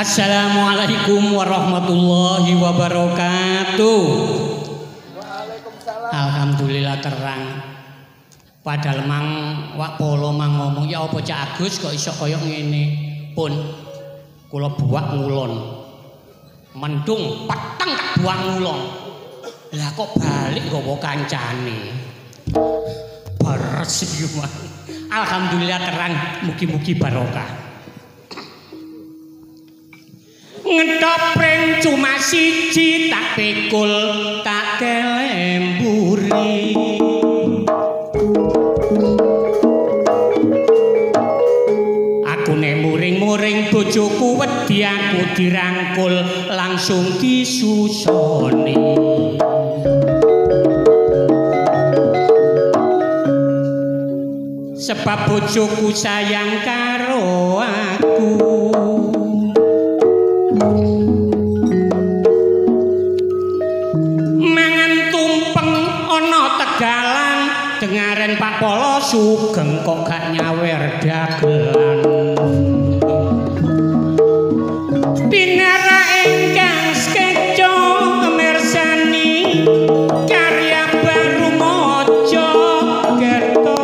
Assalamualaikum warahmatullahi wabarakatuh. Waalaikumsalam. Alhamdulillah terang. Padahal mang wak polo mang ngomong ya apa Cak Agus kok iso kaya ngene. Pun kula buak ngulon. Mendung peteng buak ngulon. Lah kok balik nggawa kancane. Beres iki mah. Alhamdulillah terang, mugi-mugi barokah. Ngetopreng cuma siji tak pikul tak kelemburi aku nek muring-muring bojoku wedi aku dirangkul langsung disusoni sebab bojoku sayang karo aku mangan tumpeng ana Tegalan dengaren Pak Polo sugeng kok gak nyawer dagelan pinara ingkang skeco mirsani karya baru mojo kerto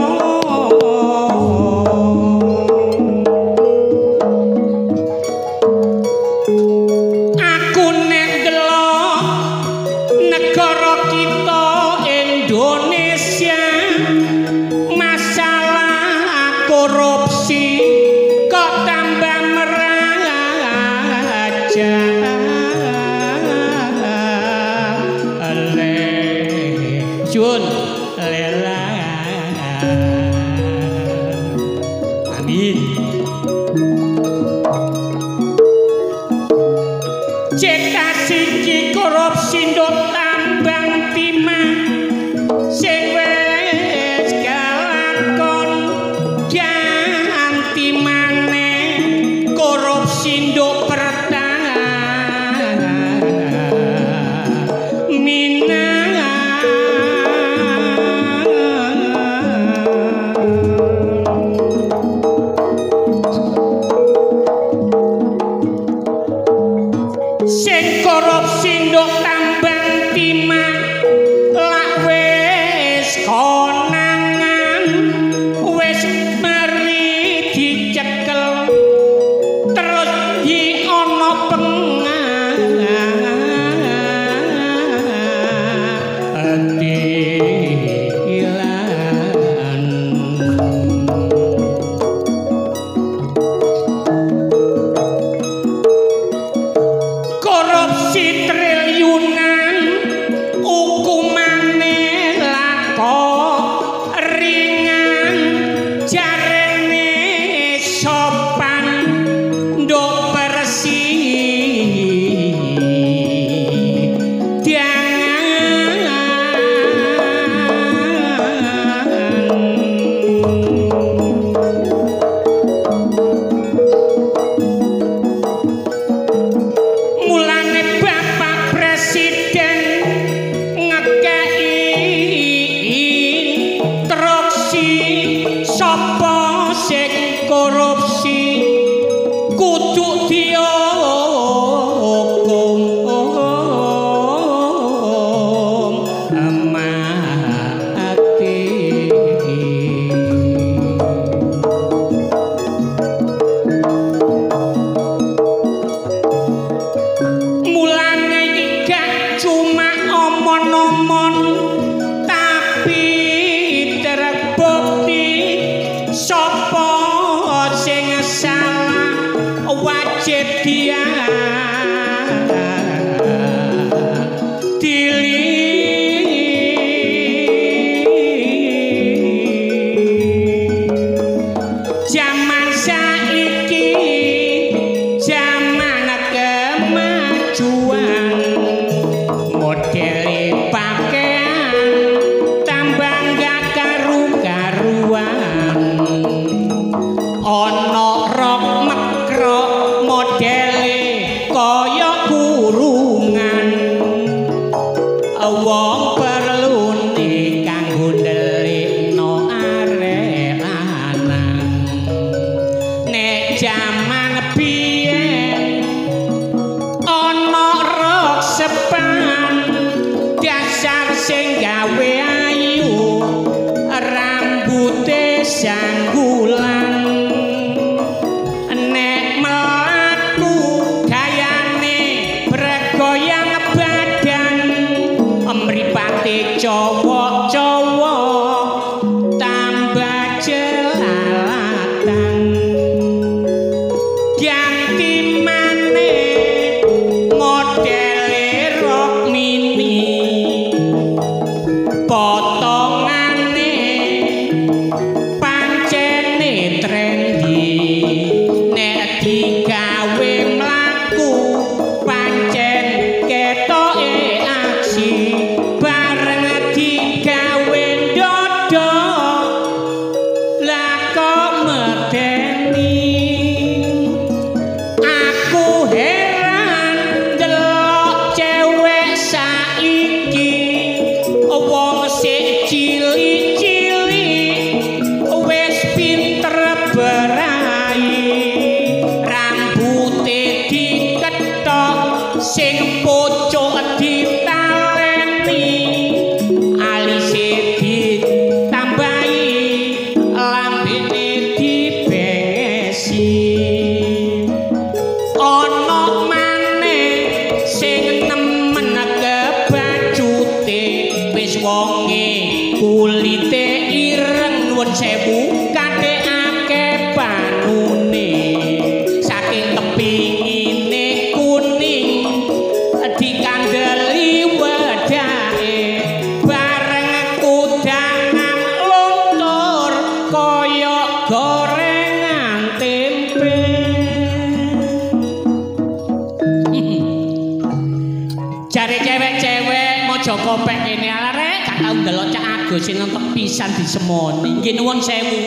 Pisan disemoni nggih nuwun sewu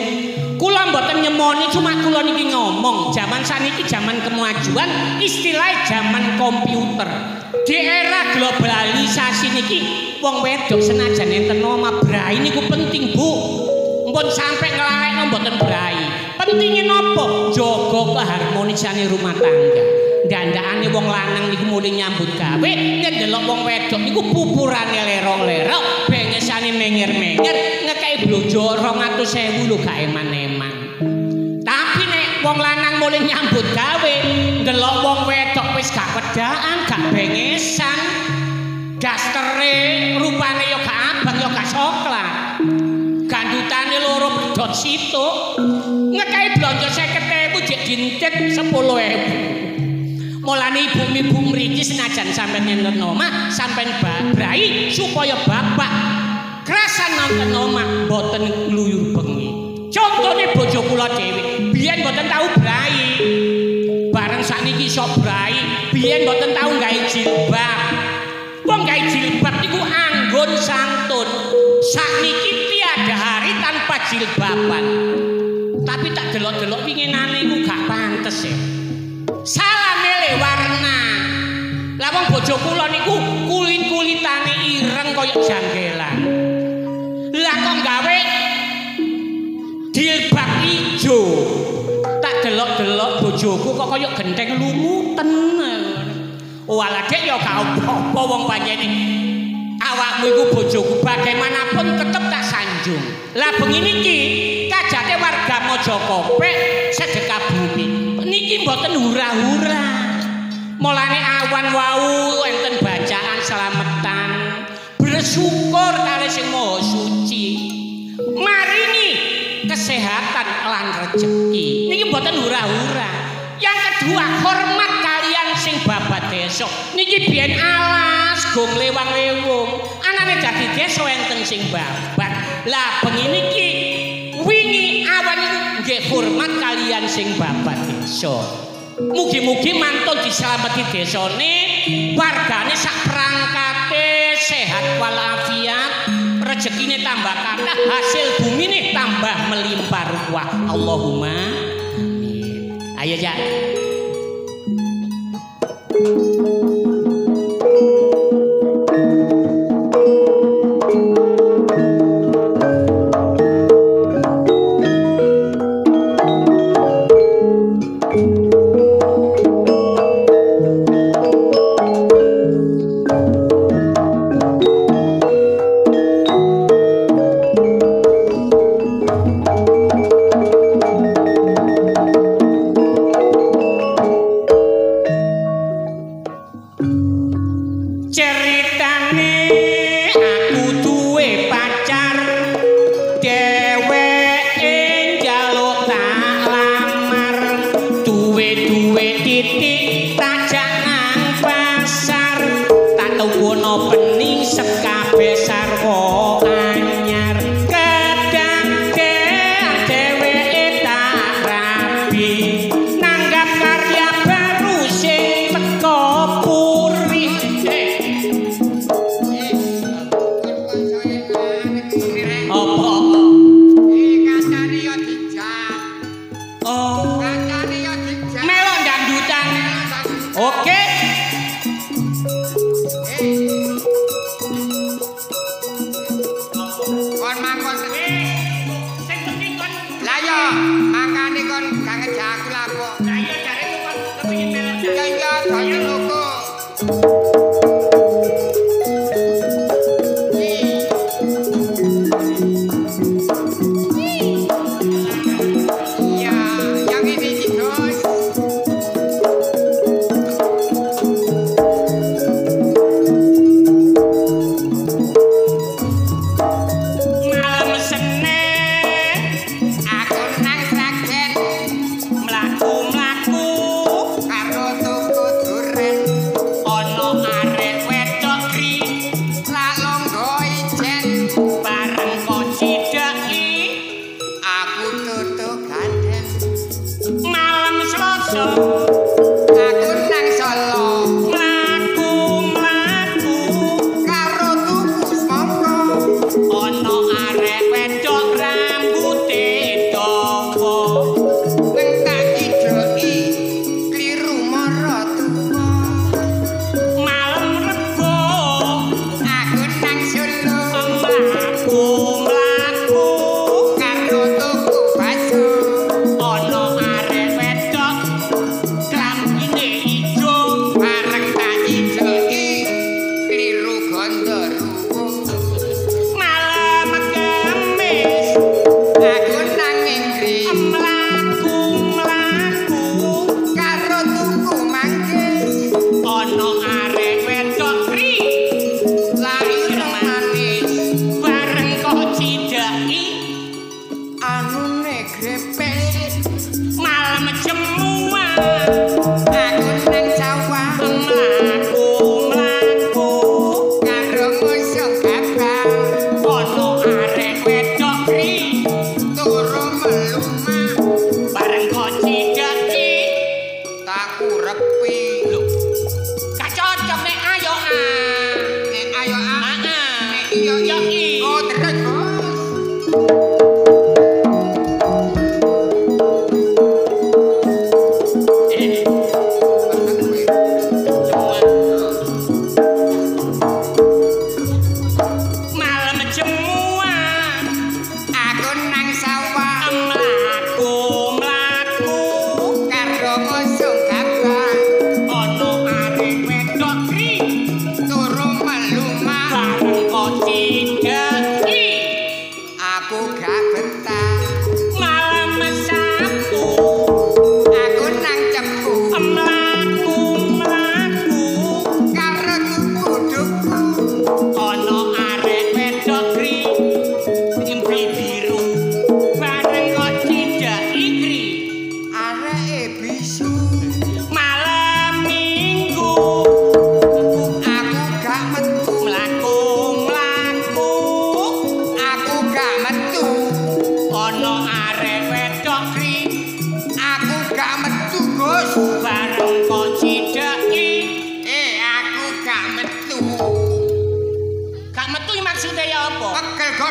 kula mboten nyemoni cuma kula niki ngomong zaman saniki zaman kemajuan istilah zaman komputer di era globalisasi niki wong wedok senajan enten omah brai niku penting Bu mpun sampe ngelalekno mboten brai pentinge napa jaga keharmonisane rumah tangga dandakane wong lanang niku mulih nyambut gawe nek delok wong wedok niku pupurane lerong-lerong bengesane menger-menger ngekei blonjo 200.000 lho gak eman-eman tapi nek wong lanang mulih nyambut gawe delok wong wedok wis gak wedaan gak bengesan dastere rupane ya gak abang ya gak coklat gandutane loro pedot situ ngekei blonjo 50.000 jek dintit 10.000 mulane ibu-ibu mriki senajan sampeyan nenten omah sampeyan brai supaya bapak krasan nonton omah mboten ngluyur bengi contone bojo kula dhewe biyen mboten tau brai bareng sakniki iso brai biyen mboten tau gawe jilbab wong gawe jilbab niku anggon santun sakniki tiada hari tanpa jilbaban tapi tak delok-delok pinginane iku gak pantes ya salah milih warna lah wong bojo kula niku kulit-kulitane ireng kaya janggelan lah kok gawe jilbab ijo tak delok-delok bojoku kok kaya genteng lumuten walah dek ya gak apa-apa wong panjene awakmu iku bojoku bagaimanapun tetep tak sanjung lah bengi niki kajate warga Mojokope sedekah bumi niki mboten hura-hura mulane awan wau enten bacaan slametan bersyukur kali sing maha suci maringi kesehatan lan rezeki niki mboten hura-hura yang kedua hormat kalian sing babat desa niki biyen alas go lewang-lewung anane dadi desa enten sing babat lah bengi niki wingi awan nggih hormat kalian sing babat desa mugi-mugi mantun diselamati desane wargane sak perangkate sehat walafiat rezekine tambah kathah hasil bumine tambah melimpah ruah Allahumma amin ayo ya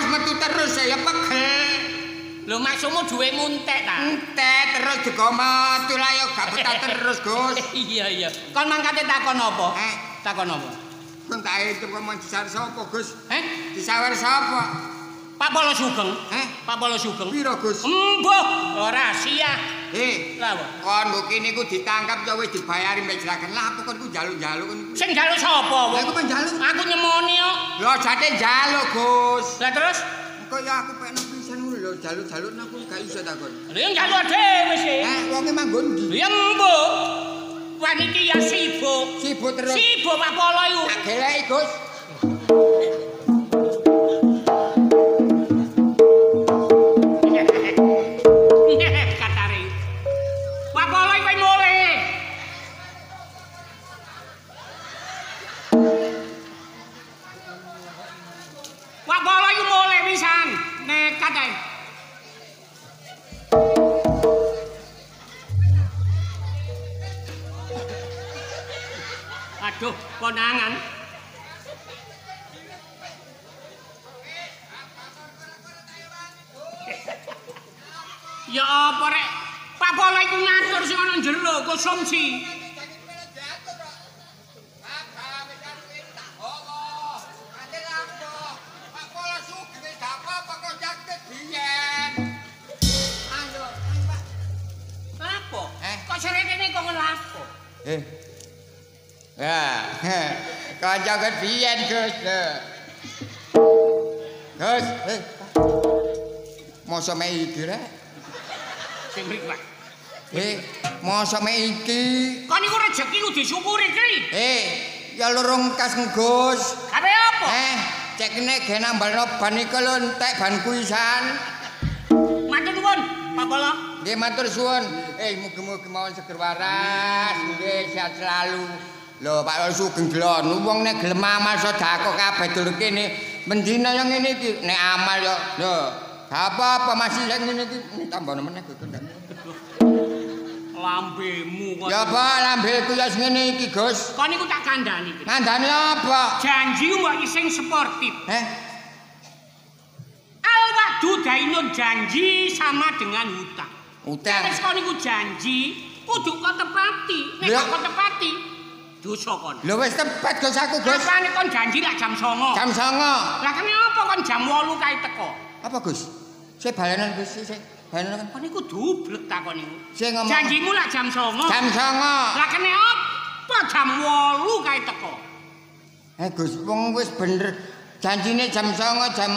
wis metu terus ya pegel. Lho maksudmu duwekmu entek ta? Entek terus juga metu lah ya gak betah terus, Gus. Iya. Kon mangkate takon apa? Takon apa? Kon tak itu kok mau disawar sapa, Gus? Disawar sapa? Pak Polo Sugeng. Pak Polo Sugeng. Piro, Gus? Mbuh, rahasia. Lah kon mbok kene iku ditangkap ya wis dibayari mbek jeragan. Lah apa kon ku njaluk-njaluk kon. Sing njaluk sapa? Lah iku njaluk. Aku nyemoni kok. Lho jate njaluk, Gus. Lah terus? Kok ya aku pengen pisan ngono lho jaluk-jaluk aku gak iso takon. Lha yang njaluk dhewe sih. Wonge manggon ndi? Ya mbuh. Waniki ya sibuk. Sibuk terus. Sibuk Pak Polo iku. Tak geleki, Gus. Katare. Pak Polo iku mulih. Pak Polo iku mulih pisan. Nekat ae. Aduh, konangan. Ya apa rek? Pak Polo iku ngatur sing ana njero konsumsi. Lapo? Kok seretene kok ngelapo? Ya, kanca kebiyen, Gus. Gus, mosok mek iki rek. Sing mriki, Pak. Mosok mek iki. Kon niku rejeki ku disyukuri, Ki. Ya lurung kas Gus. Kape apa? Cek kene ge nambalno ban iki lho entek ban kuisan. Matur nuwun, Pak Polo. Nggih matur suwun. Mugi-mugi mawon seger waras, nggih sehat selalu. Lho Pak Sugeng Glon, wong nek gelem amal sedekah kabeh dulur kene, mendina yang ngene iki nek amal yo lho, gak apa-apa masih yang ngene iki tambah meneh Gus. Lambemu kok. Ya Pak, lambeku ya ngene iki, Gus. Kon niku tak kandhani. Kandhane apa? Janji mbok sing sportif. Al-wa'du dainun, janji sama dengan hutang. Utang. Wis kon niku janji, kudu kok tepati. Nek kok tepati, dosa kon. Lho wis tepat Gus aku, Gus. Apane kon janji lak jam 09.00. Jam 09.00. Lah kenapa kon jam 8 kae teko? Apa, Gus? Sik balenan Gus, sik. Balenan. Kon niku dublek takon niku. Sing ngomong. Janjimu lak jam 09.00. Jam 09.00. Lah kene apa jam 8 kae teko? Gus, wong wis bener. Janjine jam 09.00 jam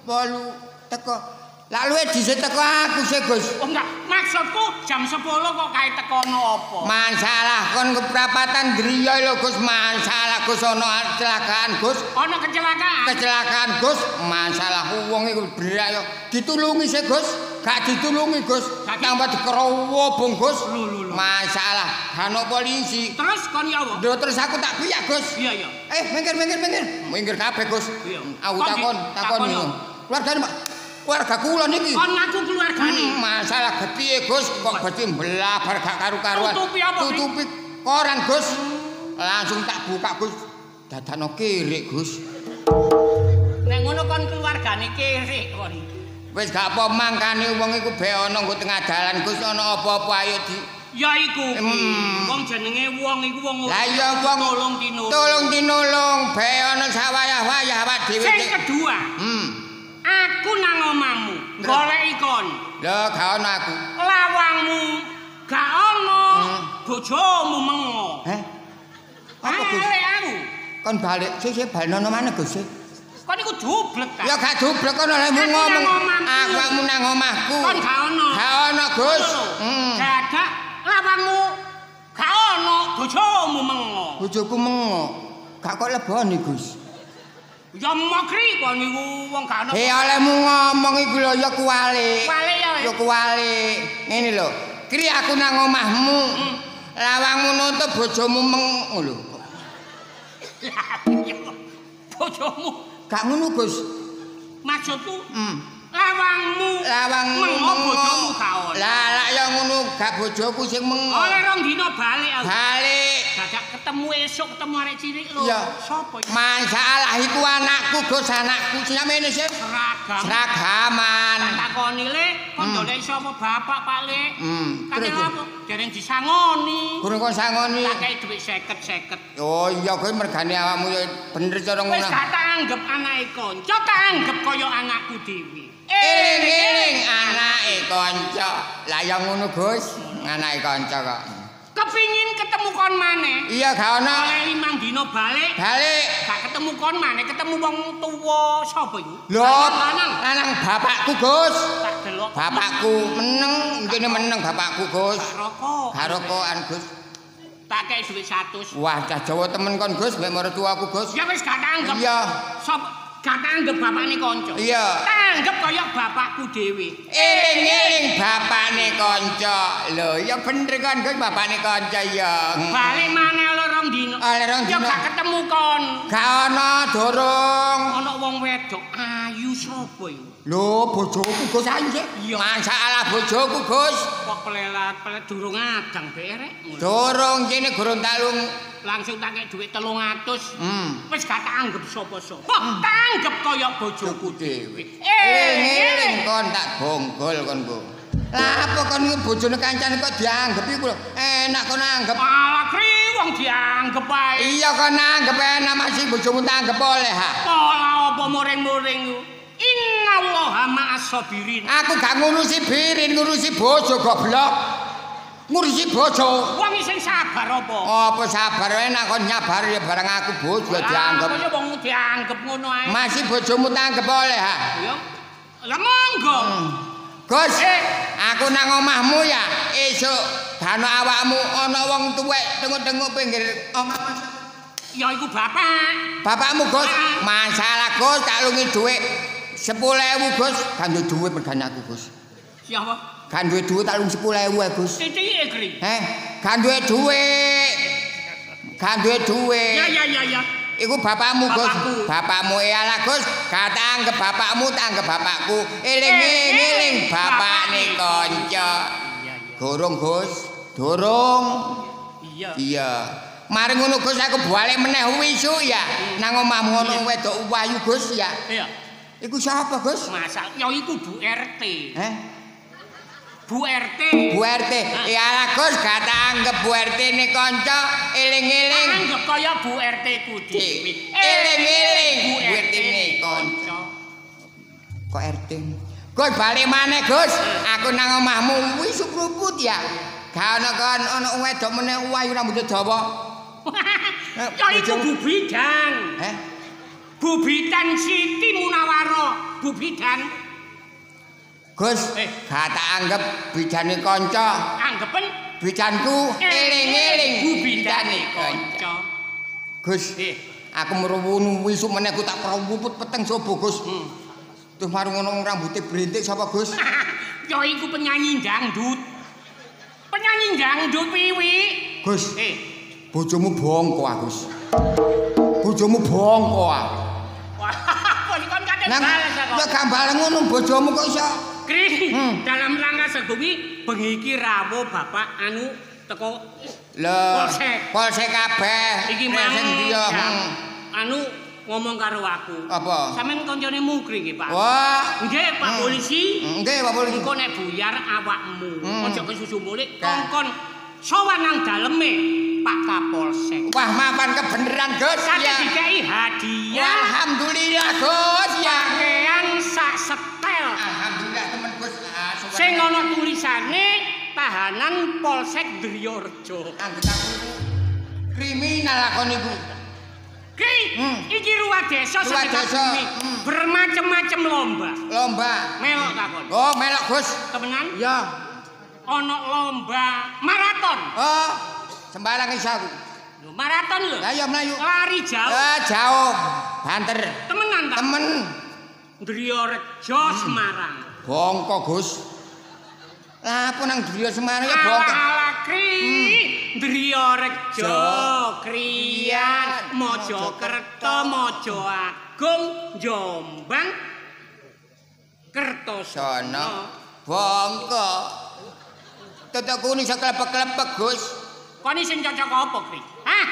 8 teko. Lah luwe dhisik teko aku sih, Gus. Oh enggak, maksudku jam 10 kok kae tekono apa? Masalah kon keprapatan griya lho, Gus. Masalah Gus ana kecelakaan, Gus. Ana kecelakaan. Kecelakaan, Gus. Masalah wong iku berak yo. Ditulungi sih, Gus. Gak ditulungi, Gus. Tambah dikerowobong, Gus. Masalah ana polisi. Terus kon ya apa? Lho terus aku tak biyak, Gus. Iya. Minggir. Minggir kabeh, Gus. Aku takon yo. Keluargane, Pak. Keluarga kula niki. Kon ngaku keluargane. Masalah getihe, Gus, kok geti mblabar gak karu-karuan. Tutupi apa? Tutupi koran, Gus. Langsung tak buka, Gus. Dadakno kirik, Gus. Nek ngono kon keluargane kirik kon. Wis gak apa mangkane wong iku be ana nggo tengah dalan, Gus, ana apa-apa ayo di Ya iku. Wong jenenge wong iku wong lah iya wong tolong tinolong be ana sawayah-wayah awak dhewe. Sing kedua. Aku nang omahmu, goleki kon. Lho, gak ono aku. Lawangmu gak ono, bojomu mengo. Apa, Gus? Aku. Kon balik, sik balen ono maneh, Gus. Kon iku dublek ta? Ya gak dublek kono lek ngomong. Awakmu nang omahku. Kon gak ono. Gak ono, Gus. Dadak lawangmu gak ono, bojomu mengo. Bojoku mengo. Gak kok leboni, Gus. Ya mokri kok niku wong gak ono. Olehmu ngomong iku lho ya kuwalik. Kuwalik ya. Ya kuwalik. Ngene lho. Kri aku nang omahmu. Lawangmu nutup bojomu mengo lho. Bojomu. Gak ngono, Gus. Maksudku? Lawangmu mengo bojomu gak ono. Lah ya ngono gak bojoku sing mengo. Oleh rong dina balik aku. Balik. Dadak ketemu ketemu esuk ketemu arek cilik lho. Iya. Sopo iki? Masalah iku anakku Gus, anakku samene sih. Seragam. Seragaman. Tak takoni Le, kandhane sapa bapak Pak Le? Kate Terus apa? Dereng disangoni. Gurung kon sangoni. Tak kei dhuwit 50. Oh iya kowe mergane awakmu ya bener cara ngono. Wis gak tak anggap anake kanca, tak anggap kaya anakku dhewe. Eling-eling anake kanca. Lah ya ngono Gus, anake kanca kok. Kepingin ketemu kon maneh. Iya gak ono. Oleh 5 dina balik. Balik. Gak ketemu kon maneh, ketemu wong tuwa sapa iku? Lho, lanang bapakku Gus. Tak delok. Bapakku meneng, kene meneng bapakku Gus. Rokok. Garokokan Gus. Tak kei dhuwit 100. Wah, cah Jawa temen kon Gus, mbek mertuaku Gus. Ya wis gak tak anggap. Iya. Sop gak tak anggap bapakne kanca. Iya. Tak anggap kaya bapakku dhewe. Eling-eling bapakne kanca. Lho, ya bener kan Gus bapakne kanca ya. Balik maneh oleh 2 dina. Oleh 2 Ya dina. gak ketemu kon. Gak ono durung. Ana wong wedok ayu sapa iku? Lho, bojoku Gus ayu sih. Iya. Masalah bojoku Gus. Kok pelelat-pelet durung adang berek. Durung kene gurung tak lung. Langsung tak kei dhuwit 300. Wis gak tak anggap sapa-sapa. Tak anggap kaya bojoku dhewe. Eling-eling kon tak bonggol konku. Lah apa kon iki bojone kancane kok dianggep iku lho. Enak kon anggep. Malah kri wong dianggep ae. Iya kon anggep enak masih bojomu tak anggep oleh ha. Ora apa muring-muring ku. Innallaha ma'as sabirin. Aku gak ngurusi birin, ngurusi bojo goblok. Ngurusi bojo. Wong sing sabar apa? Apa sabar enak kon nyabar ya barang aku bojo dianggep. Kaya wong dianggep ngono ae. Masih bojomu tak anggep oleh ha. Ya. Lah monggo. Gus, aku nang omahmu ya. Esuk dano awakmu ana wong tuwek tengok-tengok pinggir omah. Ya iku bapak. Bapakmu Gus, masalah Gus tak lungi dhuwit 10.000 Gus, gak duwe dhuwit mergane aku Gus. Siapa? Gak duwe dhuwit tak lungi 10.000 Gus. Titike kri. Gak duwe dhuwit. Gak duwe dhuwit. Ya. Iku bapakmu Gus. Bapakku. Bapakmu iyalah Gus, gak tak anggap bapakmu, tak anggap bapakku. Eling-eling bapakne kanca. Iya. Durung Gus, durung. Iya. Iya. Mari ngono Gus aku balik meneh wisu ya. Nang omahmu ono wedok wayu Gus ya. Iya. Iku siapa Gus? Masa ya iku Bu RT. Bu RT. Bu RT. Iyalah Gus gak tak anggap Bu RT ne kanca, eling-eling. Anggap kaya Bu RT ku dhewe. Eling-eling Bu Bu RT RT ne kanca. kanca. Kok RT? Gus balik maneh Gus. Aku nang omahmu wis kruput ya. Gak ono kon ono wedok meneh wayu rambutnya dawa. Ya iku Bu Bidan. Bu Bidan Siti Munawaro. Bu Bidan. Gus, gak tak anggap bidane kanca. Anggepen Bidanku eling-eling Bu Bidane kanca. Gus, aku merwunu wisuk meneh aku tak prowuput peteng sapa Gus. Terus marung ngono rambutnya berintik sapa Gus? Ya iku penyanyi dangdut. Penyanyi dangdut piwi. Gus. Bojomu bongko ah Gus. Bojomu bongko ah. Wah, kok kon kate bales kok. Ya gambar ngono bojomu kok iso. Kri, dalam rangka sebuwi bengi iki rawuh Bapak anu teko Polsek kabeh. Iki mau sing dia. Anu ngomong karo aku. Apa? Sampeyan kancane Mukri nggih, Pak. Wah. Nggih, Pak Polisi. Nggih, Pak Polisi. Engko nek buyar awakmu. Aja kesusu mulik kongkon sowan nang daleme Pak Kapolsek. Wah, mapan kebeneran Gus. Kate dikai hadiah. Alhamdulillah Gus ya. Pakaian sak setel. Alhamdulillah temen Gus. Sing ana tulisane tahanan Polsek Driorejo. Anggit aku kriminal lakon iku. Ki, iki ruang desa Ruang desa. bermacam-macam lomba. Lomba. Melok takon. Oh, melok Gus. Temenan? Ya. Ana lomba maraton. Oh, sembarang iso aku. Lho, maraton lho. Lah ya mlayu. Lari jauh. Jauh. Banter. Temenan ta? Temen. Driorejo Semarang. Bongko Gus. Lah apa nang Driya Semarang ya bongko. Ala kri. Driorejo, Kriyan, Mojokerto, Mojo Agung, Jombang, Kertosono. Bongko. Tetekku ini sekelepek-kelepek Gus. Kok ini sing cocok apa, Kri? Hah?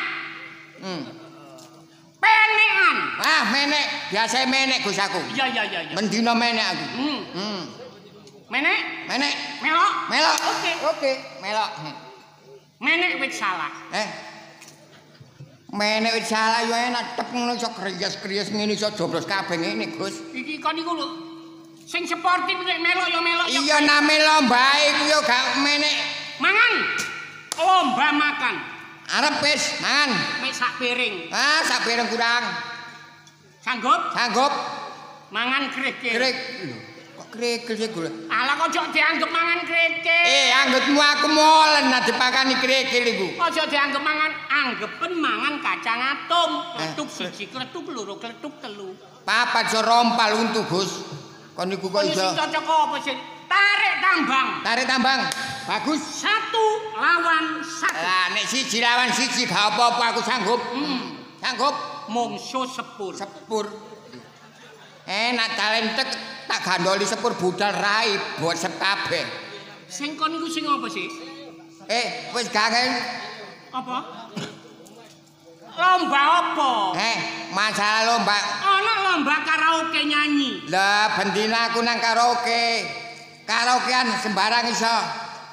Penekan. Ah, menek, biasa menek Gus aku. Iya. Mendino menek aku. Menek? Menek. Melok? Melok. Oke. Melok. Menek wis salah. Menek wis salah yo enak tep ngono iso krias-krias ngene iso joblos kabeh ngene Gus. Iki kon iku lho. Sing sportif nek melok ya melok ya. Iya name lomba iku yo gak menek. Mangan. Lomba makan. Arep wis mangan. Mek sak piring. Ah, sak piring kurang. Sanggup? Sanggup. Mangan krikil. Kok krikil sih gue? Alah kok jok dianggep mangan krikil. Anggapmu aku molen nah dipakani krikil iku. Aja dianggep mangan, anggepen mangan kacang atom. Kletuk siji, kletuk loro, kletuk telu. Papat so rompal untu Gus. Kon niku kok iso. Sing cocok apa sih? Tarik tambang. Bagus. 1 lawan 1. Lah nek siji lawan siji gak apa-apa aku sanggup. Sanggup. Mungsu sepur. Nak talentek tak gandoli sepur budal rai buat kabeh. Sing kon iku sing apa sih? Wis gangen. Apa? Lomba apa? Masalah lomba. Ana lomba karaoke nyanyi. Lah bendina aku nang karaoke. Karaokean sembarang iso.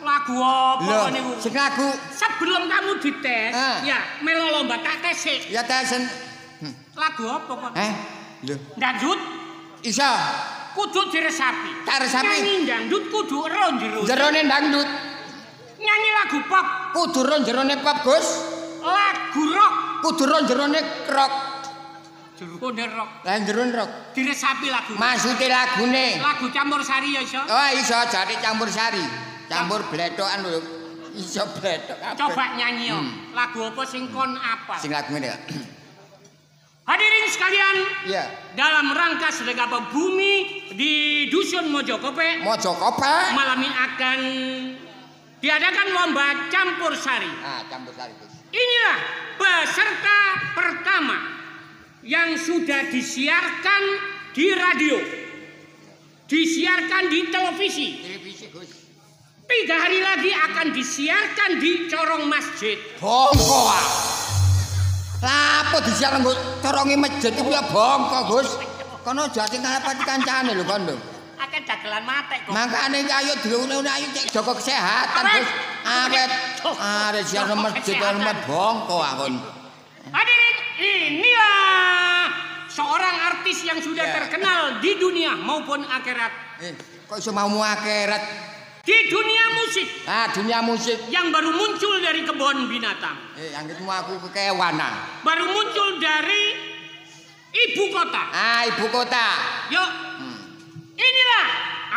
Lagu apa niku? Sing lagu sebelum kamu dites, ya melu lomba tak tes sik. Ya tesen. Lagu apa kok? Lho. Dangdut? Iso. Kudu diresapi. Tak resapi. Nyanyi dangdut kudu ro jero. Jerone dangdut. Nyanyi lagu pop. Kudu ro jerone pop, Gus. Lagu rock. Kudu ro jerone rock. Jerone rock. Lah jerone rock. Diresapi lagu. Maksude lagune. Lagu campur sari ya iso? Oh, iso jare campur sari. Campur blethokan lho. Iso blethok kabeh. Coba nyanyi yo. Lagu apa sing kon apal? Sing lagu ngene. Hadirin sekalian, dalam rangka Sedekah Bumi di Dusun Mojokope, malam ini akan diadakan lomba campur sari. Campur sari. Inilah peserta pertama yang sudah disiarkan di radio, disiarkan di televisi. Gus. 3 hari lagi akan disiarkan di corong masjid. Bongko. Lapo disiarkan nggo coronge masjid iku ya bongko, Gus. Kono jati ngalapati kancane lho kon lho. Akeh dagelan matek kok. Makane ayo diune ayo cek jaga kesehatan, Gus. Awet arek siaran masjid rumah bongko akon. Hadirin, inilah seorang artis yang sudah terkenal di dunia maupun akhirat. Kok iso mau akhirat? Di dunia musik. Dunia musik. Yang baru muncul dari kebun binatang. Anggitmu aku kekewan. Baru muncul dari ibu kota. Ibu kota. Yuk. Inilah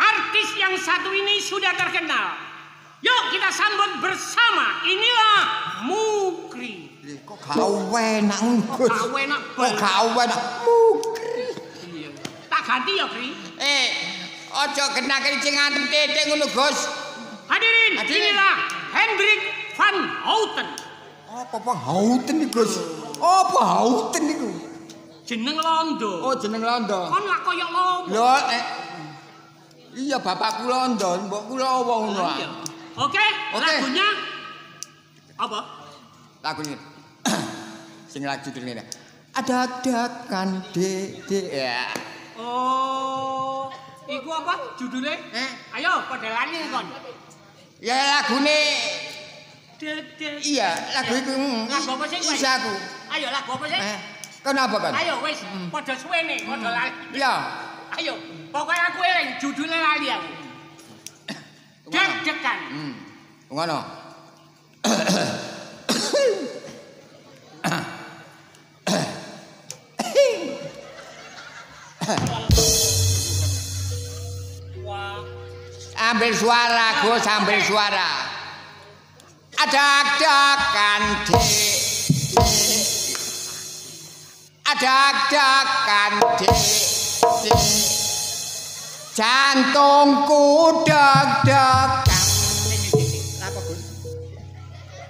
artis yang satu ini sudah terkenal. Yuk kita sambut bersama. Inilah Mukri. Kok gak enak Gus. Gak enak. Kok gak enak Mukri. Tak ganti ya, Kri. Ojo kena kencing antem titik ngono, Gus. Hadirin, inilah Hendrik van Houten. Apa Houten iki, Gus? Apa Houten iku? Jeneng Londo. Oh, jeneng Londo. Kon lak koyo lomo. Lho, iya bapakku Londo, mbokku lowo ngono. Oke, lagunya apa? Lagunya. Sing lagu dene. Ada-adakan Dek. Ya. Oh, iku apa judulnya? Ayo padhelani kon. Ya lagune. Dek. Iya, lagu iku. Lagu apa sih? Isa aku. Ayo lagu apa sih? Kenapa kan? Ayo wis, padha suwene, padha lali. Iya. Ayo, pokoknya aku eling judulnya lali aku. Deg-degan. Ngono. Ambil suara, Gus, ambil suara. Ada-adakan Dek. Ada-adakan Dek. Jantungku deg-degan. Apa, Gus?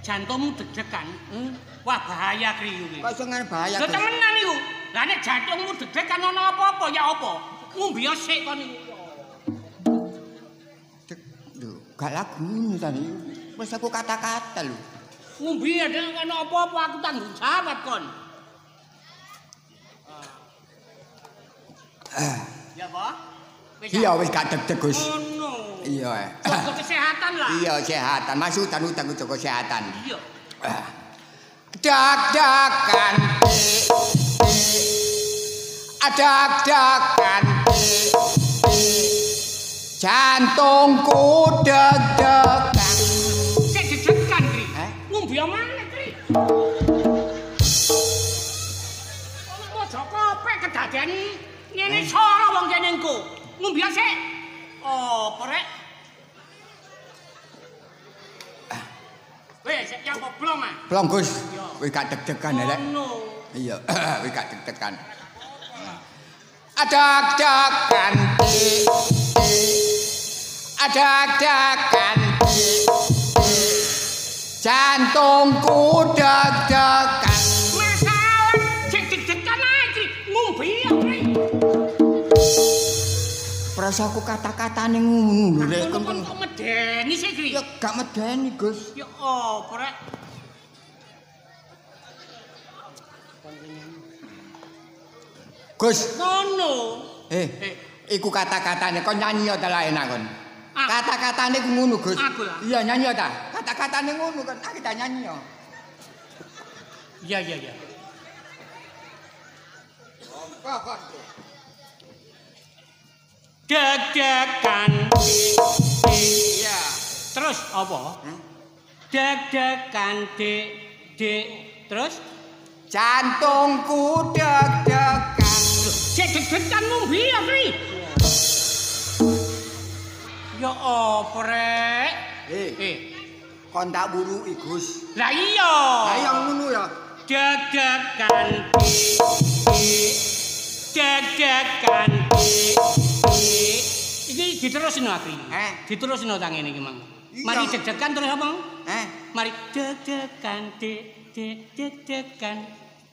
Jantungmu deg-degan? Wah, bahaya kriyu iki. Kok iso ngene bahaya? Lho temenan iku. Lah nek jantungmu deg-degan ana apa-apa ya apa? Ngombe sik kon iku. Lho, gak lagu ini tadi. Wis aku kata-kata lho. Ngombe ada ana apa-apa aku tanggung jawab kon. Ya, Pak. Iya wis gak deg-deg Gus. Ngono. Iya. Jaga kesehatan lah. Iya kesehatan. Mas utang-utang jaga kesehatan. Iya. Dak-dakan adak-dakan jantungku deg-degan. Sik deg-degan, Kri. Ngombe mana, Kri? Ono Mojokope kedaden ngene sora wong kene engko. Ngombe sik. Oh, porek. Wes, ya apa blong ah? Blong Gus. Wis gak deg-degan rek. Ono. Iya, wis gak deg-degan. Adak-dakan adak-dakan jantungku deg-degan. Masalah sik deg-degan ae, Kri. Ngombe ya, Kri. Prasaku kata-katane ngono lho rek. Kon kok medeni sih, Kri? Ya gak medeni Gus. Ya apa rek? Gus, Ngono. iku kata-katane kon nyanyi ya ta enak kon. Ah. Kata-katane ku ngono Gus. Aku lah. Iya nyanyi ya ta. Kata-katane ngono kan aku tak nyanyi ya. Iya. Kok. Deg-degan. Iya. Terus apa? Deg-degan dek. Terus Jantungku deg-degan. sik deg-degan ngombe ya, Kri. Ya apa rek? Kon tak buruki Gus. Lah iya. Lah iya ngono ya. Deg-degan deg-degan iki diterusno Akri. Diterusno tang ngene iki, Mang. Mari deg-degan terus apa? Mari deg-degan deg-degan.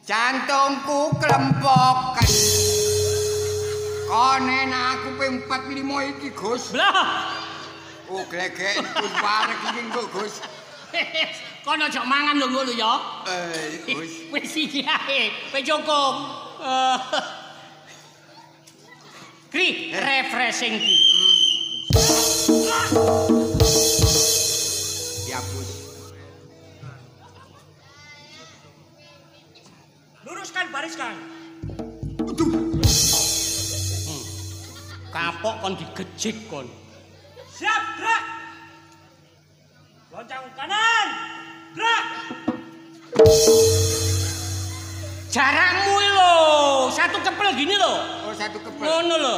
Jantungku klempokan. Konen aku ping 4 5 iki Gus. Lah. Oh glegek Gus barek iki engko Gus. Kon aja mangan lho ngono ya. Gus. Wis iki ae, wis cukup. Kri, refreshing ki. Ya Gus. Luruskan bariskan. Kapok kon digejik kon. Siap, gerak. Loncang kanan. Gerak. Jarakmu lho, satu kepel gini lho. Oh satu kepel. Ngono lho.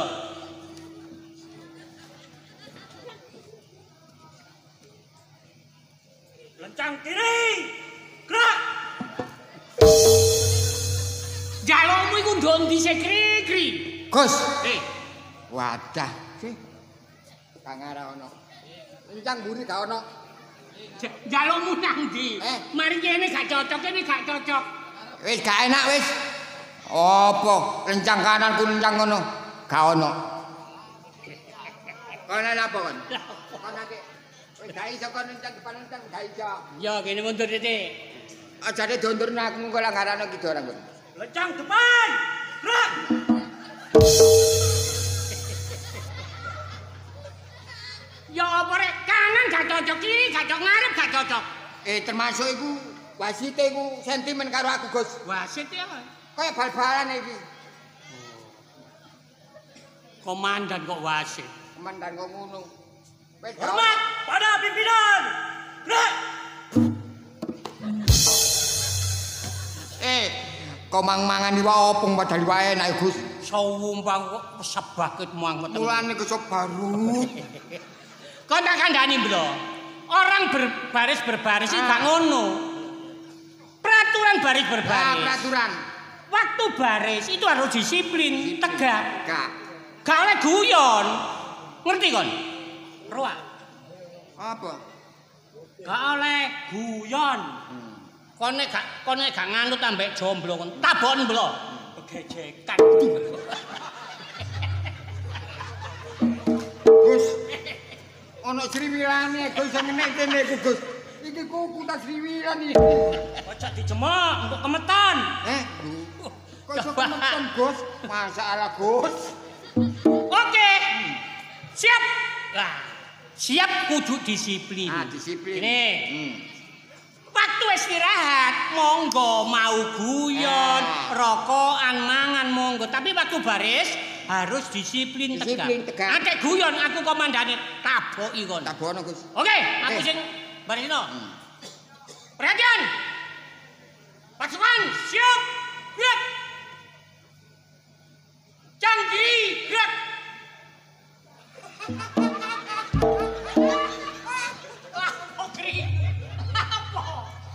Loncang kiri. Gerak. Jalukmu iku ndi sik kri-kri. Gus. Wadah sih. Kang ora ono. Encang mburi gak ono. Jalukmu nang ndi? Mari kene gak cocok, kene gak cocok. Wis gak enak wis. Apa lencang kanan ku lencang ngono? Gak ono. Kon apa kon? Kon nek wis gak iso kon lencang depan lencang gak iso. Ya kene mundur titik. Ajane dondurne aku engko lah gak ono ki dorang kon. Lencang depan. Gerak. Ya apa rek kanan gak cocok, kiri gak cocok, ngarep gak cocok. Termasuk iku wasite iku sentimen karo aku, Gus. Wasit ya. Kayak bal-balan iki. Komandan kok wasit. Komandan kok ngono. Wis Hormat pada pimpinan. Gerak. Kok mang-mangan iwak opong padahal iwak enak, Gus. Sawumpang kok sebakit muang ketemu. Mulane kesop baru. Kon tak kandhani, Bro. Orang berbaris iki gak ngono. Peraturan baris berbaris. Peraturan. Waktu baris itu harus disiplin, tegak. Gak oleh guyon. Ngerti kon? Roa. Apa? Gak oleh guyon. Kon nek gak nganut ambek jomblo kon tabon blo. Begejekan. Gus. Ono sriwilane Gus seneng kene iku Gus. iki kuku tas riwiran iki. Ojo dijemak, untuk kemetan. Kok iso kemeton, Gus? Masalah, Gus. Oke. Siap. Lah, siap kudu disiplin. Disiplin. Ini. Waktu istirahat, monggo mau guyon, rokokan, mangan monggo. Tapi waktu baris harus disiplin tegak. Adek guyon aku komandane taboki kon. Tabono, Gus. Oke, aku sing barisno. Perhatian. Pasukan siap. Gerak. Jang kiri, gerak.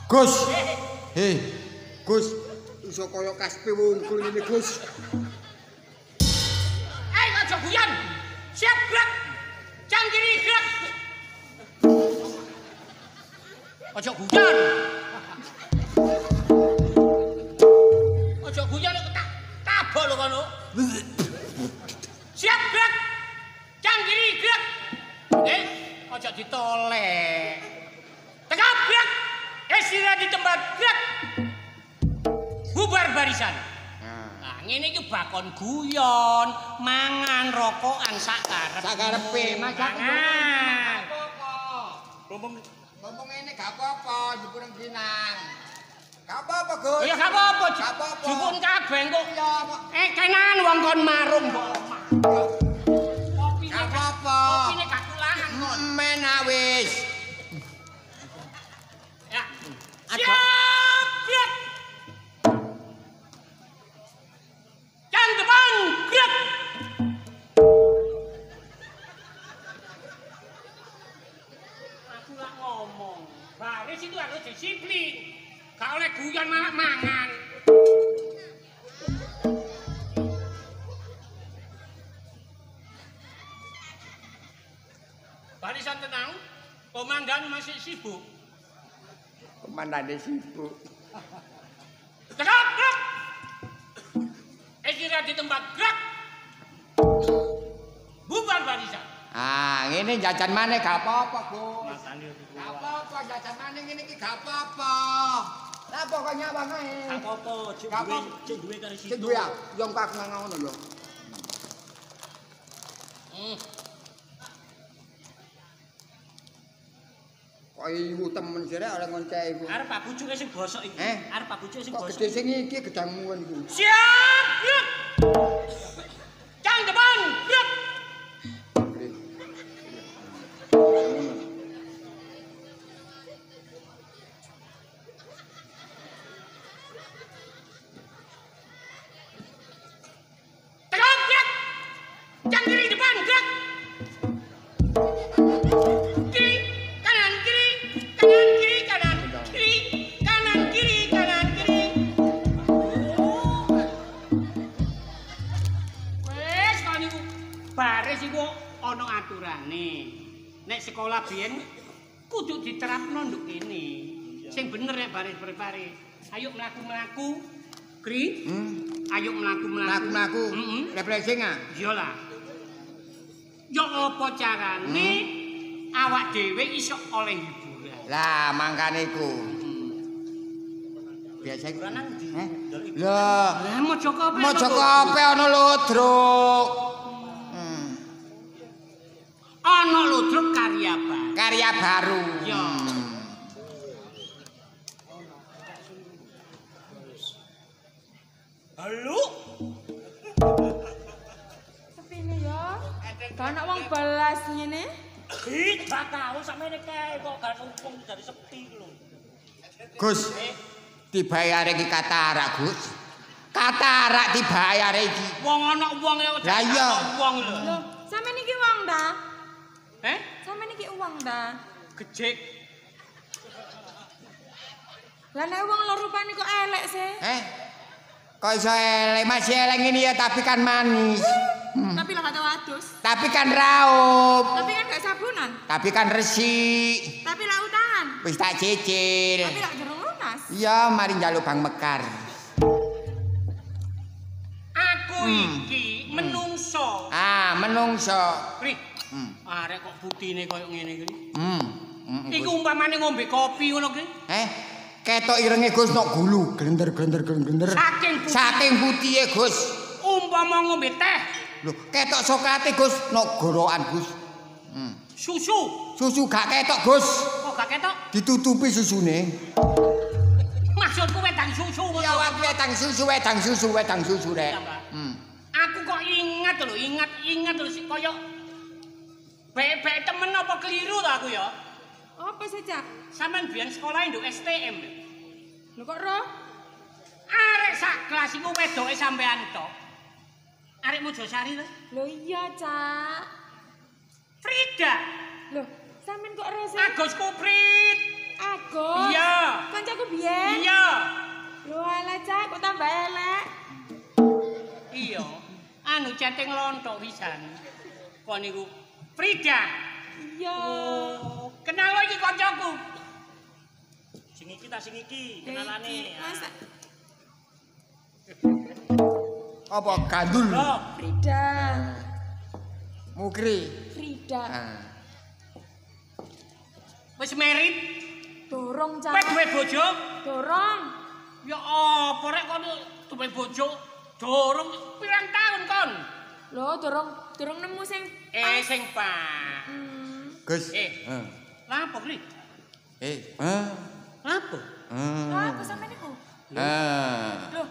Gus. Gus, iso kaya kaspe wungkul ini, Gus. Ayo guyon. Siap gerak. Jang kiri gerak. Ojo guyon. Ojo guyon tak tabok lho kono. Siap gerak. Jang kiri gerak. Ojo ditolek. Tegap gerak. Istirahat di tempat gerak. Bubar barisan. Nah, ngene iki bakon guyon, mangan, rokokan sak karepe. Mangan. Ngomong ngene gak apa-apa, jupun kinang. Gak apa-apa, Gus. Ya gak apa-apa. Jupun kabeh kok. Kenan wong kon marung mbok omah. Gak apa-apa. Kopine gak kulahan kon. Men wis. Ya. Siap, gerak. Jang depan, gerak. Aku lah ngomong, baris itu harus disiplin. Gak oleh guyon malah mangan. Barisan tenang, komandan masih sibuk. Komandane sibuk. Tegap, gerak. Istirahat di tempat, gerak. Bubar barisan. Ngene jajan maneh gak apa-apa, Gus. Gak apa-apa jajan maneh ngene iki gak apa-apa. Lah pokoknya nyawang ae. Gak apa-apa, cek duwe karo situ. Cek duwe ya, yo kok aku ngono lho. Kok iku temen sire ora ngonceh iku. Arep Pak Bujuke sing bosok iki. Arep Pak Bujuke sing Kok bosok. gede sing iki gedangmuan iku. Siap, gerak. Jang depan, gerak. Tegap, gerak. Jang kiri depan, gerak. Kiri, kanan, kiri, kanan, kiri, kanan, kiri, kanan, kiri, kanan, kiri. Wes kon niku baris iku ana aturane. Nek sekolah biyen kudu diterapno nduk kene. Sing bener nek baris-baris. Ayo mlaku-mlaku. Kri? Ayo mlaku-mlaku. Mlaku-mlaku. Refreshing ah. Iyalah. Yo apa carane awak dhewe iso oleh hiburan. Lah mangkane iku. Biasa iku nang ndi? Lah Mojokope ana Ludruk. Ana Ludruk karya baru. Yo. Halo? Sepine ya. Gak ana wong belas ngene. Gak tau sampeyan kae kok gak numpung dari sepi lho. Gus. Dibayar iki katarak, Gus. Katarak dibayar iki. Wong ana wong ya Lah iya. Wong lho. Loh, sampeyan iki uang ta? Sampeyan iki uang ta? Gejek. Lah nek wong lho rupane kok elek sih. Kok iso elek, masih elek ngene ya tapi kan manis. Tapi lah kata wadus. Tapi kan raup. Tapi kan gak sabunan. Tapi kan resik. Tapi lah utangan. Wis tak cicil. Tapi lah jeruk lunas. Iya, mari njaluk Bang Mekar. Aku iki menungso. Menungso. Kri. Arek kok putine koyo ngene iki. Iku umpamane ngombe kopi ngono kuwi. Ketok irenge Gus nok gulu, glender. Saking putihe Gus. Umpama ngombe teh. Lho, ketok sokrate Gus nok gorokan Gus. Susu gak ketok Gus. Kok gak ketok? Ditutupi susune. Maksudku wedang susu ngono. Ya wedang susu rek. Aku kok ingat lho kaya bebek temen apa keliru to aku ya? Apa saja? Sampeyan biyen sekolah nduk STM. Lho kok roh? Arek sak kelas iku wedoke sampean tok. Arek Mojosari to? Lho iya, Cak. Frida. Lho, sampean kok roh sih? Agus Kuprit. Agus. Iya. Kancaku biyen. Iya. Lho alah, Cak, kok tambah elek. Iya. Anu centeng lontok pisan. Kok niku Frida. Iya. Oh, kenal lo iki kancaku. Sing iki kenalane. Masa Apa gandul? Loh, Frida. Mukri. Frida. wis merit? Dorong, Cak. Kowe duwe bojo? Dorong. Ya apa rek kon duwe bojo? Dorong pirang tahun kon? Lho, dorong nemu sing Sing pas. Gus. Lah apa kuwi? Apa? Lah, aku sampean niku. Lho,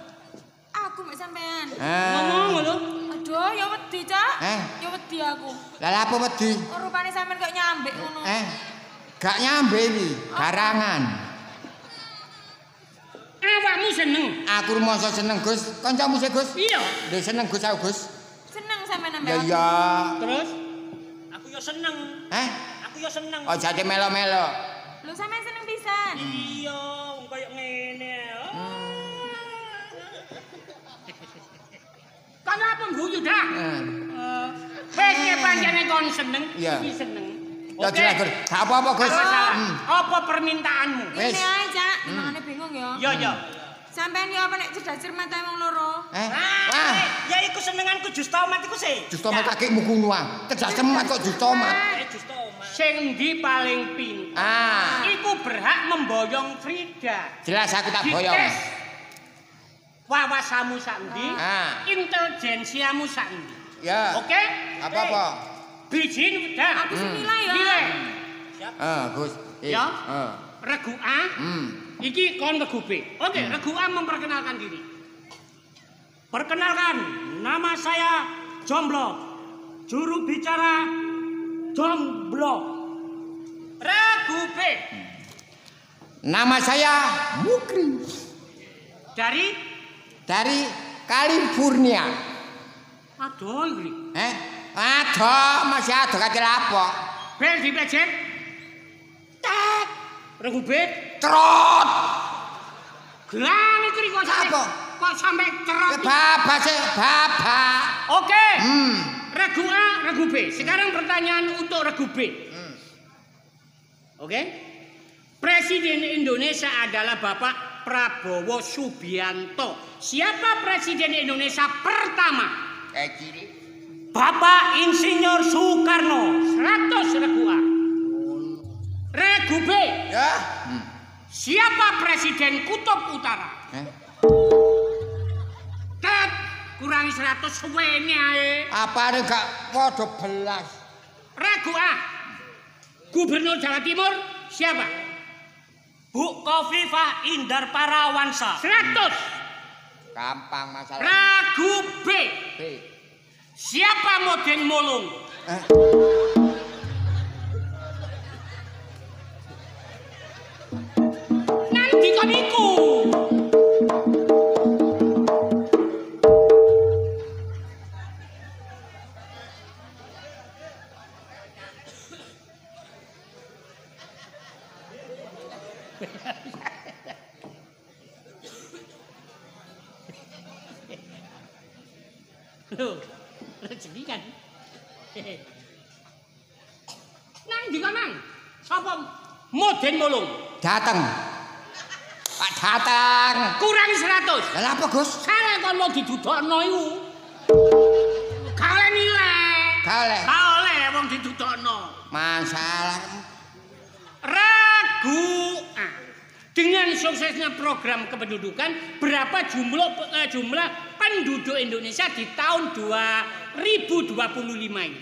aku mek sampean. Ngomong ngono. Aduh, ya wedi, Cak. Ya wedi aku. Lah apa wedi? Kok rupane sampean kok nyambek ngono. Gak nyambe iki, garangan. Awakmu seneng? Aku rumangsa seneng Gus. Kancamu sih Gus? Iya. Nggih seneng Gus aku Gus. Seneng sampean ambek Ya aku. iya. Terus? Aku yo seneng. Aku yo seneng. Oh jadi melo-melo. Lho sampean seneng pisan. Iya, wong koyo ngene. Kan apa guyu dah? Wis pancene kon seneng, iki seneng. Ya jelas Gus. Gak apa-apa Gus. Apa permintaanmu? Wis. Ini ae, Cak. Dimangane bingung ya. Iya. Sampean ya apa nek cerdas cermat ae wong loro. Wah, ya iku senenganku jus tomat iku sih. jus tomat kakekmu kuno ah. Cerdas cemat kok jus tomat. Jus tomat. Sing ndi paling pintar? Iku berhak memboyong Frida. Jelas aku tak boyong. Dites wawasamu sakndi, intelijensiamu sakndi. Ya. Oke? Apa-apa? Bijin dah. Aku sing nilai ya. Nilai. Gus. Ya. Regu A. Iki kon regu B. Oke, regu A memperkenalkan diri. Perkenalkan, nama saya Jomblo. Juru bicara Jomblo. Regu B. Nama saya Mukri. Dari California. Aduh iki. Aduh, masih ada kate apa? Bel dipecet. Tek. Regu B. Trot. Gelang iki kok sampe kok sampe cerot. Bapak sih, bapak. Oke. Regu A, regu B. Sekarang pertanyaan untuk regu B. Oke. Presiden Indonesia adalah Bapak Prabowo Subianto. Siapa Presiden Indonesia pertama? Kiri. Bapak Insinyur Soekarno. 100 regu A. Regu B. Ya. Siapa Presiden Kutub Utara? Tet, kurangi 100 suwene ae. Apa gak padha belas? Regu A. Gubernur Jawa Timur siapa? Bu Khofifah Indar Parawansa. 100. Gampang masalah. Regu B. B. Siapa Moden Molung? Nanti kon iku. Loh, rezeki kan. Nang ndi kono? Sapa Moden Molung? Dateng. Pak dateng. Kurangi 100. Lah apa, Gus? Salah kon mau didudokno iku. Kale nilai. Kale. Kale wong didudokno. Masalah. Ragu A. Dengan suksesnya program kependudukan, berapa jumlah penduduk Indonesia di tahun 2025 ini?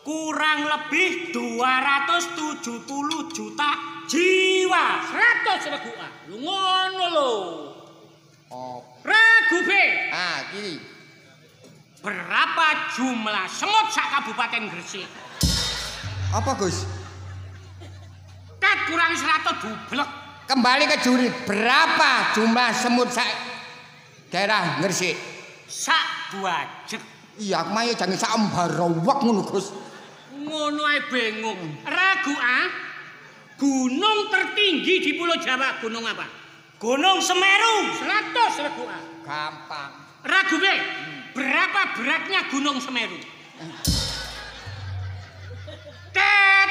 Kurang lebih 270 juta jiwa. 100 ragu A. Lu ngono lho. Oh. Ragu B. Kiri. Berapa jumlah semut sak Kabupaten Gresik? Apa, Gus? Tet kurangi 100 dublek. Kembali ke juri, berapa jumlah semut daerah Gresik? Sak buajek. Iya, aku mah ya jangan sak embarowak ngono, Gus. Ngono ae bingung. Ragu A. Gunung tertinggi di Pulau Jawa, gunung apa? Gunung Semeru. 100 ragu A. Gampang. Ragu B. Berapa beratnya Gunung Semeru?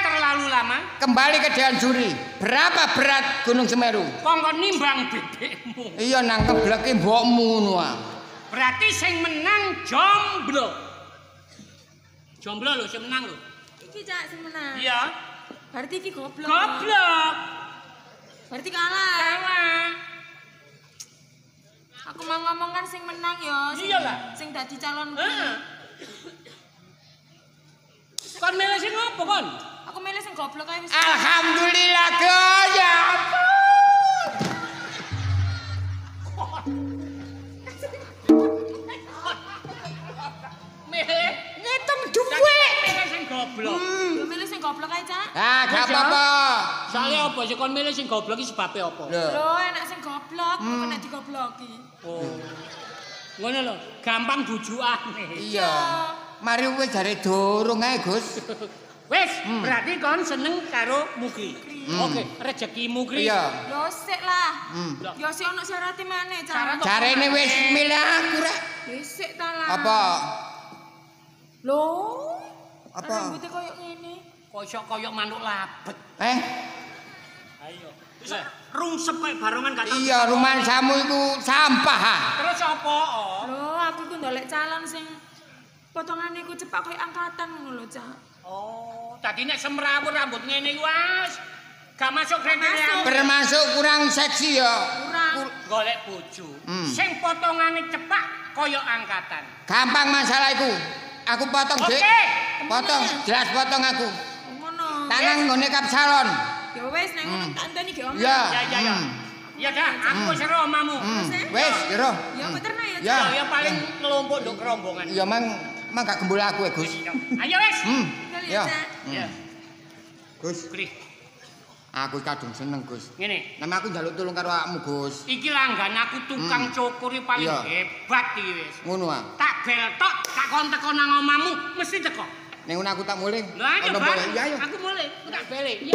Terlalu lama. Kembali ke dewan juri, berapa berat Gunung Semeru? Kongkon nimbang bebekmu. Iya nang kebleke mbokmu ngono ah. Berarti sing menang jomblo. Jomblo lho sing menang lho. Iki Cak sing menang. Iya. Berarti iki goblok. Goblok. Berarti kalah. Kalah. Aku mau ngomong kan sing menang ya. Iyalah. Sing dadi calon. Heeh. Kon milih sing opo kon? Aku milih sing goblok ae wis. Alhamdulillah Gus ya ampun. Milih Ngitung duwe. milih sing goblok. Yo milih sing goblok ae, Cak. Gak apa-apa. Soalnya apa sih kon milih sing goblok iki sebabe apa? Lho, enak sing goblok, kok nek digobloki. Oh. Ngono lho, gampang bujukane. Iya. Mari wis jare durung ae, Gus. Wis, berarti kon seneng karo Mukri. Oke, rezekimu Kri. Iya. Yo sik lah. Yo sik ono syaratnya maneh, Cak. Jarene wis milih aku rek. Wis sik ta lah. Apa? Lho. Apa? Rambutnya koyo ngene. Koyok manuk labet. Ayo. Rungsep kayak barongan gak tau. Iya, rumah samu iku sampah. Terus apa? Lho, aku ku ndolek calon sing potongane ku cepak koyo angkatan ngono lho, Cak. Oh, tadi nek semrawut rambut ngene iku wis gak masuk kriteria. Termasuk kurang seksi ya. Kurang. Golek bojo. Sing potongane cepak kaya angkatan. Gampang masalah iku. Aku potong, Dik. Oke. Potong, jelas potong aku. Ngono. Tangan nggone kap salon. Ya wis nek ngono tak enteni ge omah. Ya. Ya. Ya dah, aku wis ero omamu. Wis, jero. Ya beterna ya, Cak. Ya. Ya paling ngelompok nduk kerombongan. Ya mang gak gembul aku ya, Gus. Ayo wis. Kali Ya. ya, Cak. Ya, Gus, Kri. aku kadung seneng, Gus. Ngene. Nama aku njaluk tulung karo awakmu, Gus. Iki langgan aku tukang cukur paling Iya. hebat iki wis. Ngono ah. Tak beltok, tak kon teko nang omamu mesti teko. Ning ngono aku tak mulih. Lah ayo, Ono Bang. boleh. Ya, ayo. Aku mulai, aku tak bele. Ya.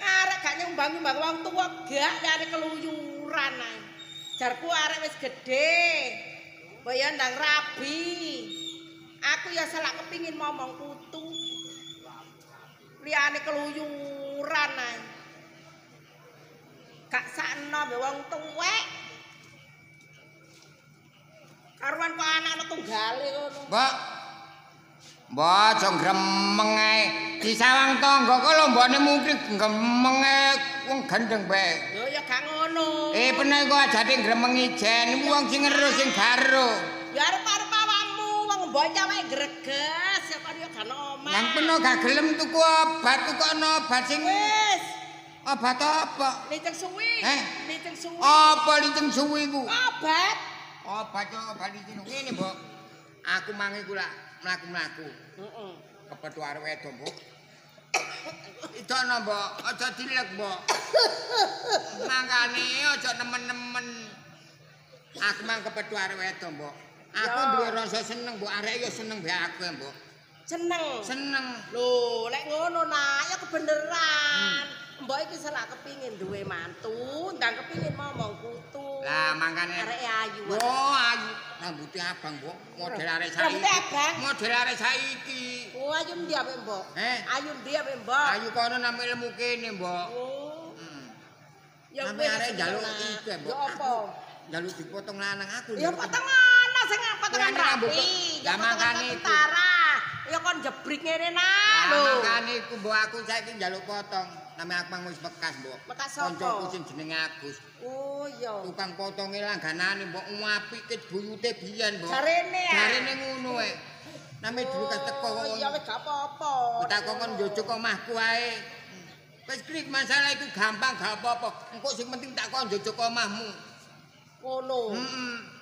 Arek gak nyumbang-nyumbang wong tuwa gak liyane keluyuran ae. Jarku arek wis gedhe. Mbok ya ndang rabi. Aku ya selak kepingin momong putu. Liyane keluyuran ae. Gak sakno mbek wong tuwek. Karuan kok anak tunggale ngono. Mbok aja gremeng ae. Di sawang tangga kok lombone mungkin gremeng ae wong gendeng bae. Yo ya gak ngono. Peneh kok ajate gremengi jen wong sing ngeru sing garo. Ya arep-arep awakmu wong bocah wae greges ya kok yo gak omah. Yang peno gak gelem tuku obat tukokno obat sing Wis. obat apa? Liceng suwi. Liceng suwi. Apa liceng suwi ku? Obat. Obat liceng ngene, Mbok. Aku mangi ku lak mlaku-mlaku. Heeh. Kepethu arep wedo, Mbok. Idono, Mbok, aja dilek, Mbok. Mangkane aja nemen-nemen. Aku mang kepethu arep wedo, Mbok. Aku duwe rasa seneng, Mbok. Arek ya seneng be aku, Mbok. Seneng. Lho, lek ngono nak ya kebeneran. Mbok iki selak kepingin duwe mantu, ndang kepingin momong putu. Lah mangkane arek ayu. Oh, ayu. Rambuté abang, Mbok. Model arek saiki. Rambute abang. Model arek saiki. Oh, ayu ndi ape, Mbok? Ayu ndi ape, Mbok? Ayu kono nang ilmu kene, Mbok. Oh. Ya Nami arek njaluk iki, Mbok. Ya apa? Njaluk dipotong lanang aku. Ya potong ana sing potongan Rambut. rapi. Lah mangkane iku. Ya kon jebrik ngene nak lho. Lah mangkane iku Mbok aku saiki njaluk potong. Nami abang wis bekas, Mbok. Bekas sapa? Koncoku sing jenenge Agus. Oh iya. Tukang potonge langganane Mbok ngapike buyute biyen, Mbok. Jarene ya. Jarene ngono ae. Nami dulu kas teko kok. Ya wis gak apa-apa. Tak kon njojok omahku ae. Wis klik masalah iku gampang gak apa-apa. Engko sing penting tak kon njojok omahmu. Ngono.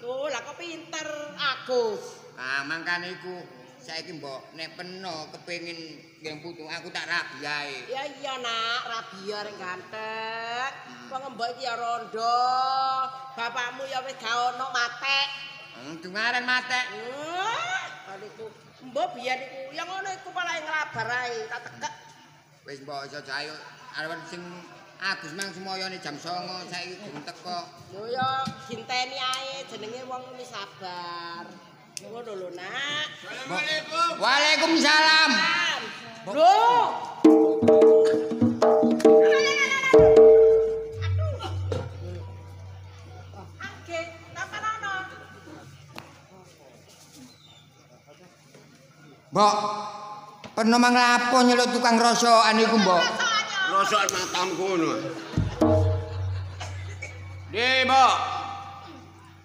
Oh, lah kok pinter Agus. Ah, mangkane iku saiki Mbok nek peno kepengin nggih putu aku tak rabi ae. Ya iya nak, rabi arek ganteng. Wong mbok iki ya rondo. Bapakmu ya wis gak ono matek. Dungaren matek. Kaliku mbok biyen iku ya ngono iku malah nglabar ae tak tekek. Wis Mbok aja ayo arep sing Agus mang semoyone jam 09.00 saiki durung teko. Yo ya ginteni ae jenenge wong wis sabar. Ngono lho nak. Assalamualaikum. Waalaikumsalam. Loh. Oke, apa-apa. Mbok, peno mang lapo nyeluk tukang rosokan iku, Mbok? Rosokan matamu ngono. Di, Mbok.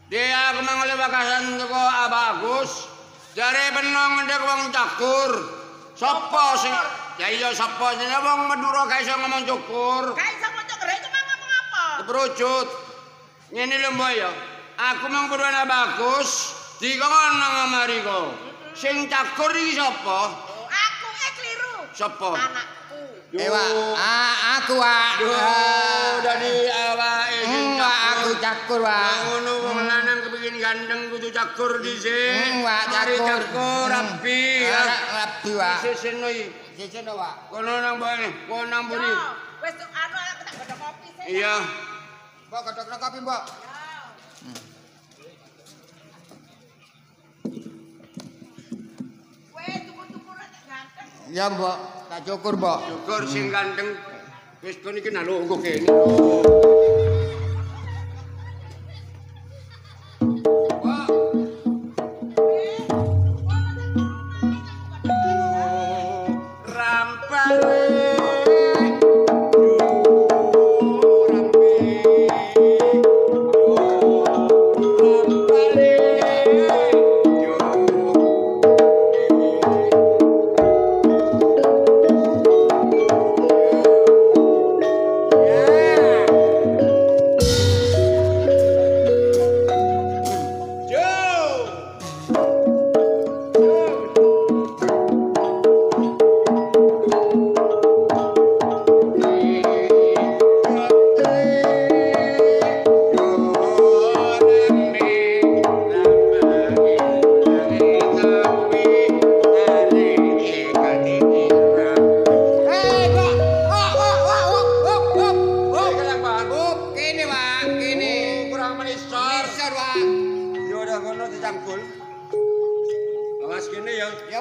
Di aku mangole bakasan teko Bagus. Jare peno ngendhek wong cakur. Sopo sing ya iya sapa jenenge wong Madura gak iso ngomong cukur. Gak iso ngomong cukur itu ngomong apa? Keperucut. Ngene lho Mbok ya. Aku mang purwana Bagus dikon nang Amerika. Sing cakur iki sapa? Aku keliru. Sapa? Anakku. Aku Wak. Dadi awake sing aku cakur Wak. Ngono wong lanang kepengin gandeng kudu cakur dhisik. Wak cakur rapi. Rapi Wak. Seseno iki. Seseno Wak. Kono nang bone, kono nang buri. Wis anu aku tak godhog kopi sih. Iya. Mbok godhogno kopi, Mbok. Wes tuku-tuku rek ganteng. Ya, Mbok. Tak cukur, Mbok. Cukur sing ganteng. Wis kon iki nalungguh kene.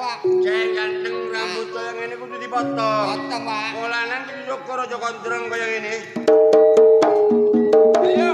Pak. Ceng ganteng rambut kaya ngene kudu dipotong. Potong, Pak. Mulanan kudu syukur aja gondrong kaya ngene. Ayo.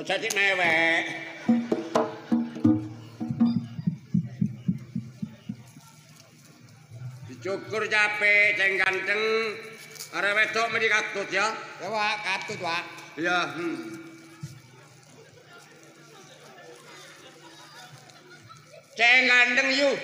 Jadi mewek. Dicukur capek, ceng ganteng. Arek wedok mesti katut ya. Ya, Pak, katut, Pak. Iya, Ceng ganteng yuk.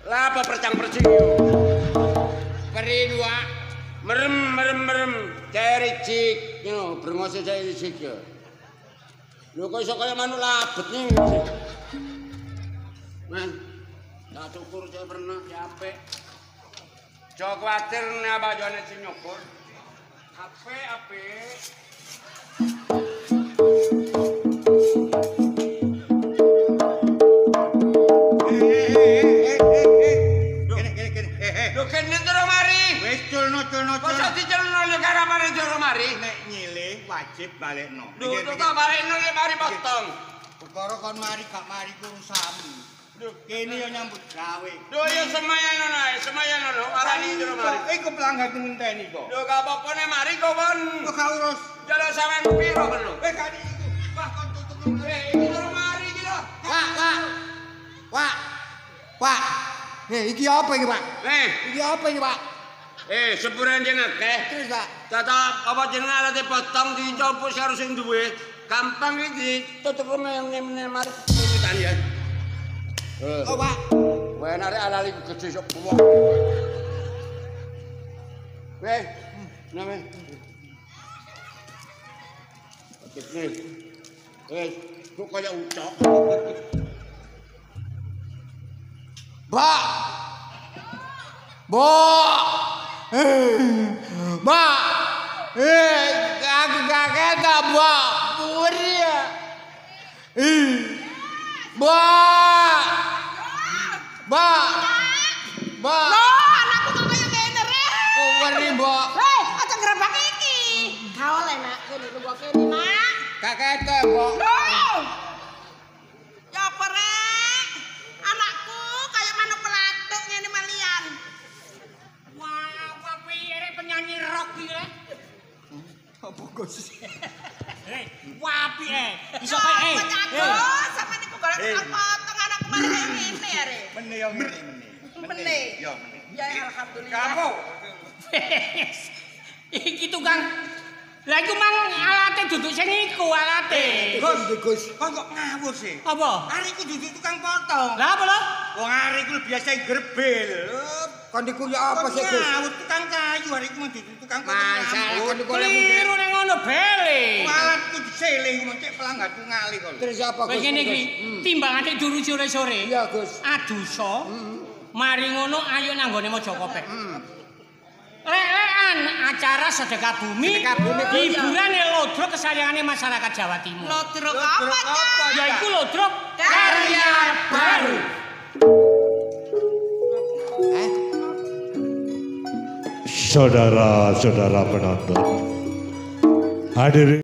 Lapa percang-percing yuk. Peri dua. Merem. Cari cik. Yo, brengose cari cik ya. Lho kok iso kaya manuk labet nih. Men. Tak cukur saya pernah capek. Jok khawatir nih abah jone sing nyukur. Ape. Kene ndoro mari. Wis culno. Kok dicelno yo garapane ndoro mari. Nek nyilih wajib balekno. Lho kok balekno nek mari potong. Perkara kon mari gak mari kurusan. Lho kene yo nyambut gawe. Lho yo semayan ono arani ndoro mari. Iku pelanggan ngenteni kok. Lho gak apa-apa nek mari kok kon. Kok gak urus. Jalan sampean piro perlu? Kali iku. Wah kon tutup. Iki ndoro mari iki lho. Pak. Iki apa iki, Pak? Iki apa iki, Pak? Sepure njeng akeh. Terus Pak. Tata apa jenenge alate potong dicompos karo sing duwe. Gampang iki tutup meneh mari wiwitan ya. Oh Pak. Wah enak rek alali gedhe sok buwok. Weh, name. Nih. Kok kaya ucok. Mbak. Mbak. Mbak. Aku kaget Mbak. Puri ya. Mbak. Mbak. Mbak. Loh, anakku kok kaya ngene rek. Puri Mbak. Hei, aja ngerebak iki. Gak oleh nak, kene lu kok kene nak. Kaget Mbak. Loh. Ya apa rek? Anakku kaya manuk pelatuk ngene malian. Wah, apa piye rek penyanyi rock iki rek? Apa Gus? Wapi iso Ya, kaya Pak sampe niku golek potong anakku malah kaya ngene ya rek. Meneh ya meneh. Meneh. Ya meneh. Ya alhamdulillah. Kamu Iki tukang. Lah iku mang alate duduk sing iku alate. Gus, kok ngawur sih? Apa? Ariku duduk tukang potong. Lah apa lho? Wong ariku biasa gerbel. Kon niku ya apa sih Gus? Ngawur tukang kayu ariku mung duduk tukang potong. Masalah kon niku Keliru ning ngono bele. alatku diseling mung cek pelangganku ngali kok. Terus apa Kowe ngene iki timbangane turu sore-sore. Iya Gus. Adusa. Mari ngono ayo nanggone Mojokopek. Lek-lekan acara sedekah bumi, hiburane lodrok kesayangane masyarakat Jawa Timur. Lodrok apa, Cak? Yaiku lodrok karya baru. Saudara-saudara penonton, hadirin